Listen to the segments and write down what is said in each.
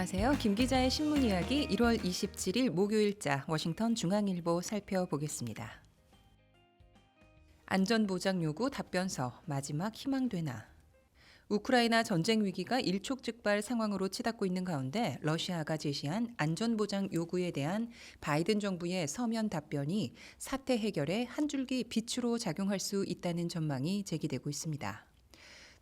안녕하세요. 김 기자의 신문 이야기 1월 27일 목요일자 워싱턴 중앙일보 살펴보겠습니다. 안전보장 요구 답변서 마지막 희망되나. 우크라이나 전쟁 위기가 일촉즉발 상황으로 치닫고 있는 가운데 러시아가 제시한 안전보장 요구에 대한 바이든 정부의 서면 답변이 사태 해결에 한 줄기 빛으로 작용할 수 있다는 전망이 제기되고 있습니다.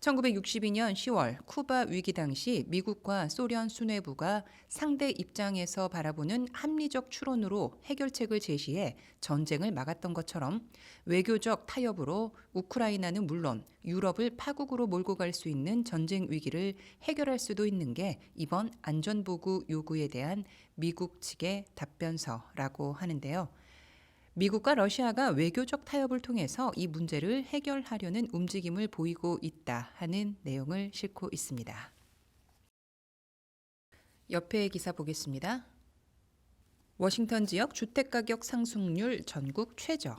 1962년 10월 쿠바 위기 당시 미국과 소련 수뇌부가 상대 입장에서 바라보는 합리적 추론으로 해결책을 제시해 전쟁을 막았던 것처럼 외교적 타협으로 우크라이나는 물론 유럽을 파국으로 몰고 갈 수 있는 전쟁 위기를 해결할 수도 있는 게 이번 안전보고 요구에 대한 미국 측의 답변서라고 하는데요. 미국과 러시아가 외교적 타협을 통해서 이 문제를 해결하려는 움직임을 보이고 있다 하는 내용을 싣고 있습니다. 옆에 기사 보겠습니다. 워싱턴 지역 주택가격 상승률 전국 최저.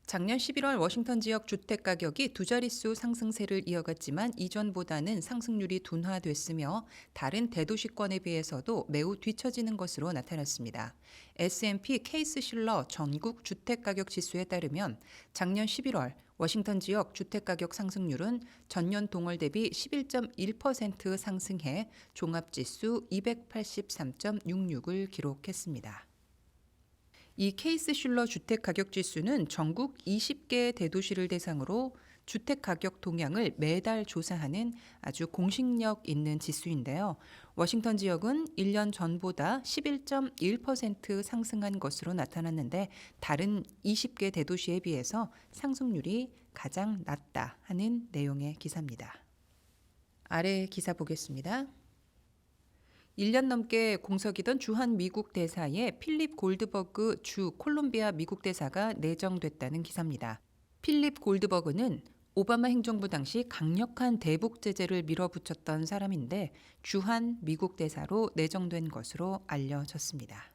작년 11월 워싱턴 지역 주택가격이 두 자릿수 상승세를 이어갔지만 이전보다는 상승률이 둔화됐으며 다른 대도시권에 비해서도 매우 뒤처지는 것으로 나타났습니다. S&P 케이스실러 전국 주택가격 지수에 따르면 작년 11월 워싱턴 지역 주택가격 상승률은 전년 동월 대비 11.1% 상승해 종합지수 283.66을 기록했습니다. 이 케이스슐러 주택가격지수는 전국 20개 대도시를 대상으로 주택가격 동향을 매달 조사하는 아주 공식력 있는 지수인데요. 워싱턴 지역은 1년 전보다 11.1% 상승한 것으로 나타났는데 다른 20개 대도시에 비해서 상승률이 가장 낮다 하는 내용의 기사입니다. 아래 기사 보겠습니다. 1년 넘게 공석이던 주한 미국 대사에 필립 골드버그 주 콜롬비아 미국 대사가 내정됐다는 기사입니다. 필립 골드버그는 오바마 행정부 당시 강력한 대북 제재를 밀어붙였던 사람인데 주한 미국 대사로 내정된 것으로 알려졌습니다.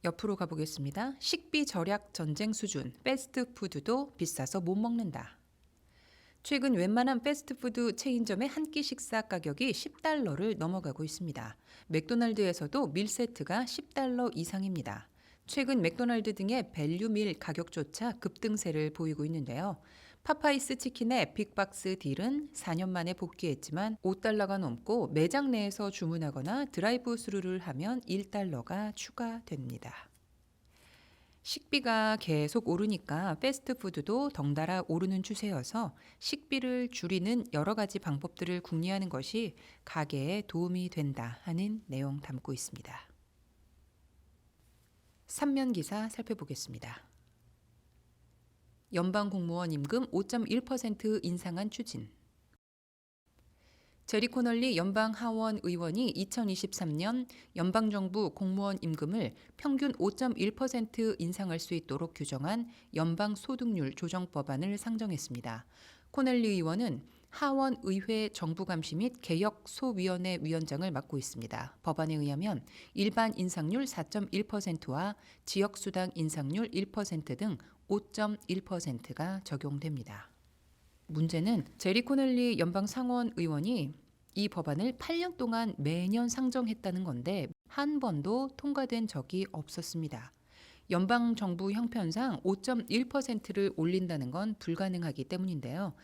옆으로 가보겠습니다. 식비 절약 전쟁 수준, 패스트푸드도 비싸서 못 먹는다. 최근 웬만한 패스트푸드 체인점의 한 끼 식사 가격이 $10를 넘어가고 있습니다. 맥도날드에서도 밀 세트가 $10 이상입니다. 최근 맥도날드 등의 밸류밀 가격조차 급등세를 보이고 있는데요. 파파이스 치킨의 빅박스 딜은 4년 만에 복귀했지만 $5가 넘고 매장 내에서 주문하거나 드라이브 스루를 하면 $1가 추가됩니다. 식비가 계속 오르니까 패스트푸드도 덩달아 오르는 추세여서 식비를 줄이는 여러 가지 방법들을 궁리하는 것이 가게에 도움이 된다 하는 내용 담고 있습니다. 3면 기사 살펴보겠습니다. 연방 공무원 임금 5.1% 인상한 추진. 제리 코널리 연방 하원 의원이 2023년 연방정부 공무원 임금을 평균 5.1% 인상할 수 있도록 규정한 연방 소득률 조정 법안을 상정했습니다. 코넬리 의원은 하원 의회 정부감시 및 개혁소위원회 위원장을 맡고 있습니다. 법안에 의하면 일반 인상률 4.1%와 지역수당 인상률 1% 등 5.1%가 적용됩니다. 문제는 제리 코넬리 연방 상원 의원이 이 법안을 8년 동안 매년 상정했다는 건데 한 번도 통과된 적이 없었습니다. 연방 정부 형편상 5.1%를 올린다는 건 불가능하기 때문인데요.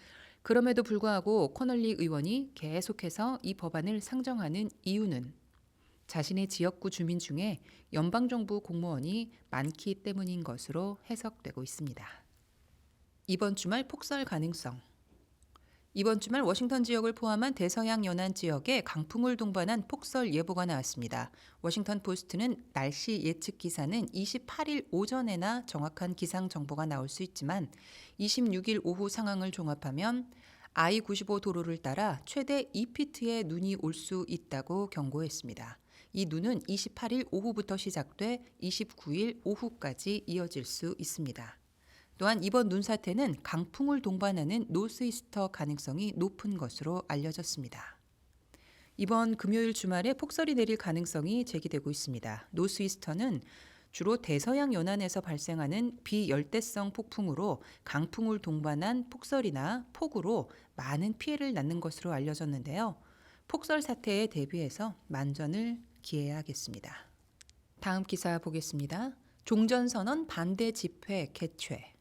그럼에도 불구하고 코넬리 의원이 계속해서 이 법안을 상정하는 이유는 자신의 지역구 주민 중에 연방정부 공무원이 많기 때문인 것으로 해석되고 있습니다. 이번 주말 폭설 가능성. 이번 주말 워싱턴 지역을 포함한 대서양 연안 지역에 강풍을 동반한 폭설 예보가 나왔습니다. 워싱턴 포스트는 날씨 예측 기사는 28일 오전에나 정확한 기상 정보가 나올 수 있지만 26일 오후 상황을 종합하면 I-95 도로를 따라 최대 2피트의 눈이 올 수 있다고 경고했습니다. 이 눈은 28일 오후부터 시작돼 29일 오후까지 이어질 수 있습니다. 또한 이번 눈사태는 강풍을 동반하는 노스이스터 가능성이 높은 것으로 알려졌습니다. 이번 금요일 주말에 폭설이 내릴 가능성이 제기되고 있습니다. 노스이스터는 주로 대서양 연안에서 발생하는 비열대성 폭풍으로 강풍을 동반한 폭설이나 폭우로 많은 피해를 낳는 것으로 알려졌는데요. 폭설 사태에 대비해서 만전을 기해야겠습니다. 다음 기사 보겠습니다. 종전선언 반대 집회 개최.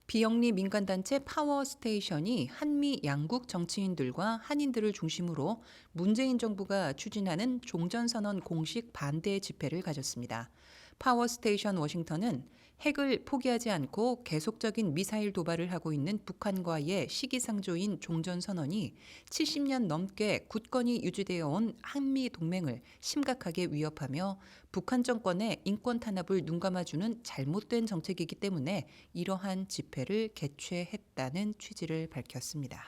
비영리 민간단체 파워스테이션이 한미 양국 정치인들과 한인들을 중심으로 문재인 정부가 추진하는 종전선언 공식 반대 집회를 가졌습니다. 파워스테이션 워싱턴은 핵을 포기하지 않고 계속적인 미사일 도발을 하고 있는 북한과의 시기상조인 종전선언이 70년 넘게 굳건히 유지되어 온 한미 동맹을 심각하게 위협하며 북한 정권의 인권 탄압을 눈감아주는 잘못된 정책이기 때문에 이러한 집회를 개최했다는 취지를 밝혔습니다.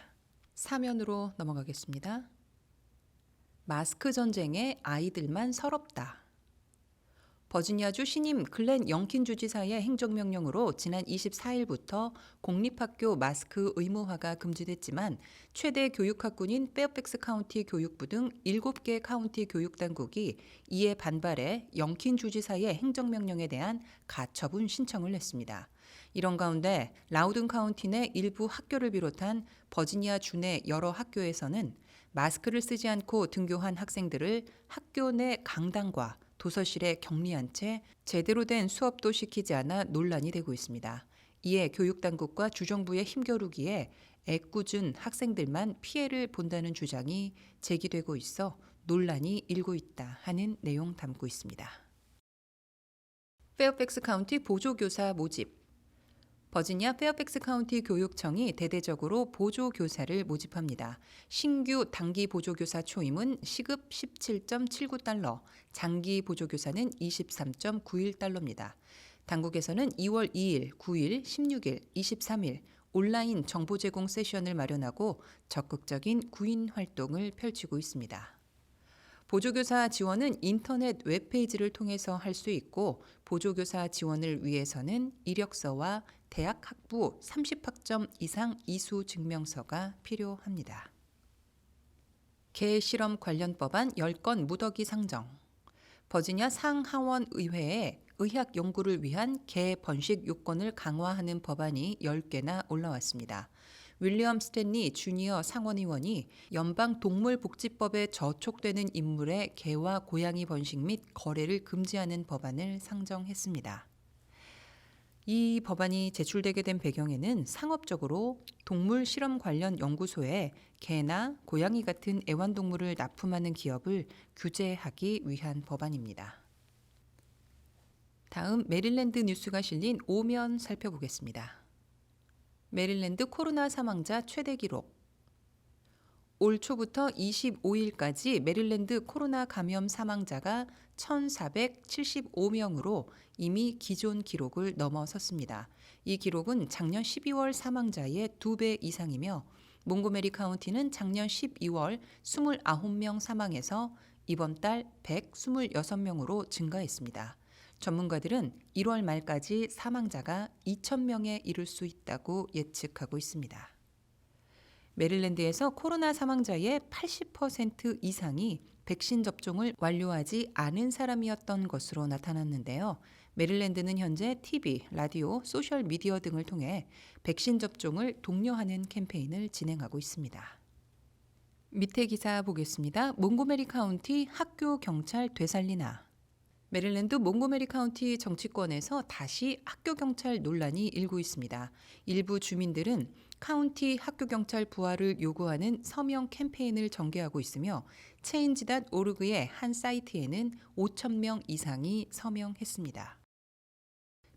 사면으로 넘어가겠습니다. 마스크 전쟁에 아이들만 서럽다. 버지니아주 신임 글렌 영킨 주지사의 행정명령으로 지난 24일부터 공립학교 마스크 의무화가 금지됐지만 최대 교육학군인 페어팩스 카운티 교육부 등 7개 카운티 교육당국이 이에 반발해 영킨 주지사의 행정명령에 대한 가처분 신청을 했습니다. 이런 가운데 라우든 카운티 내 일부 학교를 비롯한 버지니아 주 내 여러 학교에서는 마스크를 쓰지 않고 등교한 학생들을 학교 내 강당과 도서실에 격리한 채 제대로 된 수업도 시키지 않아 논란이 되고 있습니다. 이에 교육당국과 주정부의 힘겨루기에 애꿎은 학생들만 피해를 본다는 주장이 제기되고 있어 논란이 일고 있다 하는 내용 담고 있습니다. 페어팩스 카운티 보조교사 모집. 버지니아 페어팩스 카운티 교육청이 대대적으로 보조교사를 모집합니다. 신규 단기 보조교사 초임은 시급 17.79달러, 장기 보조교사는 23.91달러입니다. 당국에서는 2월 2일, 9일, 16일, 23일 온라인 정보 제공 세션을 마련하고 적극적인 구인 활동을 펼치고 있습니다. 보조교사 지원은 인터넷 웹페이지를 통해서 할 수 있고 보조교사 지원을 위해서는 이력서와 대학 학부 30학점 이상 이수 증명서가 필요합니다. 개 실험 관련 법안 10건 무더기 상정. 버지니아 상하원 의회에 의학 연구를 위한 개 번식 요건을 강화하는 법안이 10개나 올라왔습니다. 윌리엄 스탠리 주니어 상원의원이 연방동물복지법에 저촉되는 인물의 개와 고양이 번식 및 거래를 금지하는 법안을 상정했습니다. 이 법안이 제출되게 된 배경에는 상업적으로 동물 실험 관련 연구소에 개나 고양이 같은 애완동물을 납품하는 기업을 규제하기 위한 법안입니다. 다음 메릴랜드 뉴스가 실린 5면 살펴보겠습니다. 메릴랜드 코로나 사망자 최대 기록. 올 초부터 25일까지 메릴랜드 코로나 감염 사망자가 1,475명으로 이미 기존 기록을 넘어섰습니다. 이 기록은 작년 12월 사망자의 2배 이상이며 몽고메리 카운티는 작년 12월 29명 사망해서 이번 달 126명으로 증가했습니다. 전문가들은 1월 말까지 사망자가 2,000명에 이를 수 있다고 예측하고 있습니다. 메릴랜드에서 코로나 사망자의 80% 이상이 백신 접종을 완료하지 않은 사람이었던 것으로 나타났는데요. 메릴랜드는 현재 TV, 라디오, 소셜미디어 등을 통해 백신 접종을 독려하는 캠페인을 진행하고 있습니다. 밑에 기사 보겠습니다. 몽고메리 카운티 학교 경찰 되살리나. 메릴랜드 몽고메리 카운티 정치권에서 다시 학교 경찰 논란이 일고 있습니다. 일부 주민들은 카운티 학교 경찰 부활을 요구하는 서명 캠페인을 전개하고 있으며 체인지.org의 한 사이트에는 5,000명 이상이 서명했습니다.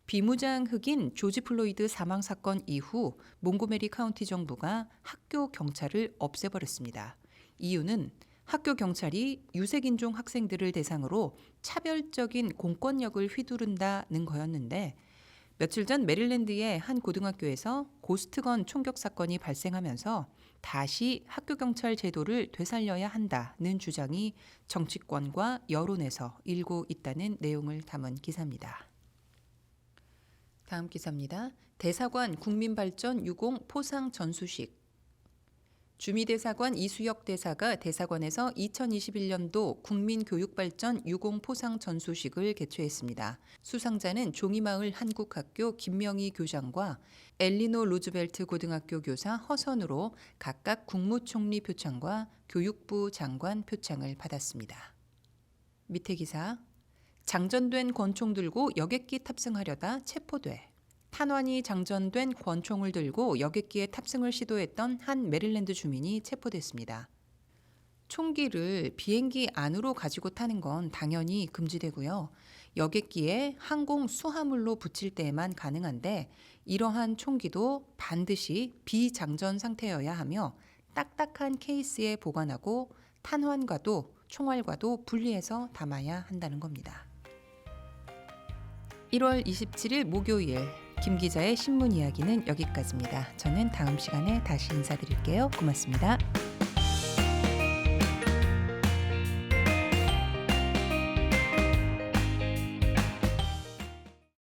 비무장 흑인 조지 플로이드 사망 사건 이후 몽고메리 카운티 정부가 학교 경찰을 없애버렸습니다. 이유는 학교 경찰이 유색인종 학생들을 대상으로 차별적인 공권력을 휘두른다는 거였는데 며칠 전 메릴랜드의 한 고등학교에서 고스트건 총격 사건이 발생하면서 다시 학교 경찰 제도를 되살려야 한다는 주장이 정치권과 여론에서 일고 있다는 내용을 담은 기사입니다. 다음 기사입니다. 대사관 국민발전 유공 포상 전수식. 주미대사관 이수혁 대사가 대사관에서 2021년도 국민교육발전 유공 포상 전수식을 개최했습니다. 수상자는 종이마을 한국학교 김명희 교장과 엘리노 루즈벨트 고등학교 교사 허선으로 각각 국무총리 표창과 교육부 장관 표창을 받았습니다. 밑에 기사. 장전된 권총 들고 여객기 탑승하려다 체포돼. 탄환이 장전된 권총을 들고 여객기에 탑승을 시도했던 한 메릴랜드 주민이 체포됐습니다. 총기를 비행기 안으로 가지고 타는 건 당연히 금지되고요. 여객기에 항공 수하물로 붙일 때에만 가능한데 이러한 총기도 반드시 비장전 상태여야 하며 딱딱한 케이스에 보관하고 탄환과도 총알과도 분리해서 담아야 한다는 겁니다. 1월 27일 목요일 김 기자의 신문 이야기는 여기까지입니다. 저는 다음 시간에 다시 인사드릴게요. 고맙습니다.